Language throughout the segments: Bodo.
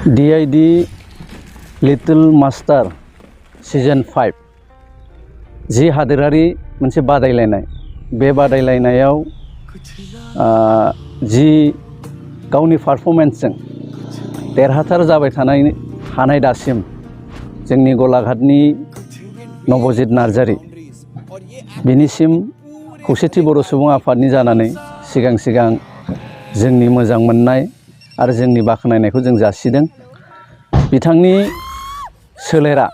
DID लिटिल मास्टार सीजन 5 जि हादोरारि मोनसे बादायलायनाय बे बादायलायनायाव जि गावनि पारफरमेन्सजों देरहासार जाबाय हानाय दासिम जोंनि गलाघाटनि नब'जित नार्जारी बिनिसिम खौसेथि बर' सुबुं आफादनि जानानै सिगां सिगां जोंनि मोजां मोननाय आरो जोंनि बाख्नायनायखौ जों जासिदों। बिथांनि सोलेरा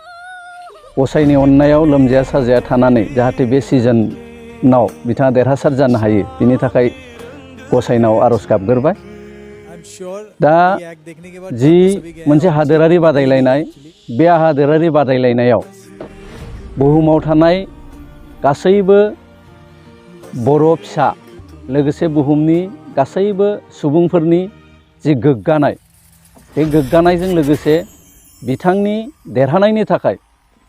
गसाइनि अननायाव लोमजाया साजाया थानानै जाहाथे बे सिजनाव बिथाङा देरहासार जानो हायो बिनि थाखाय गसाइनाव आरज गाबग्रोबाय। दा जि मोनसे हादोरारि बादायलायनाय बे हादोरारि बादायलायनायाव बुहुमाव थानाय गासैबो बर' फिसा लोगोसे बुहुमनि गासैबो सुबुंफोरनि जि गोग्गानाय बे गोग्गानायजों लोगोसे बिथांनि देरहानायनि थाखाय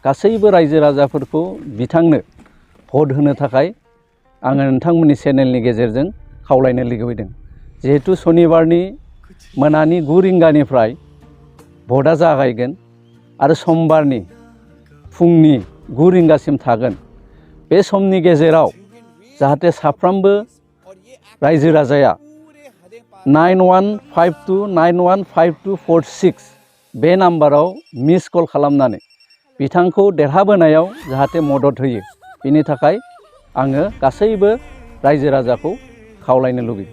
गासैबो रायजो राजाफोरखौ बिथांनो भट होनो थाखाय आङो नोंथांमोननि चेनेलनि गेजेरजों खावलायनो लुबैदों। जिहेतु सनिबारनि मोनानि 9 रिंगानिफ्राय भटआ जागायगोन आरो समबारनि फुंनि 9 रिंगासिम थागोन। बे समनि गेजेराव जाहाथे साफ्रोमबो रायजो राजाया 9152915246 बे नाम्बाराव मिस कल खालामनानै बिथांखौ देरहाबोनायाव जाहाथे मदद होयो बिनि थाखाय आङो गासैबो रायजो राजाखौ खावलायनो लुबैयो।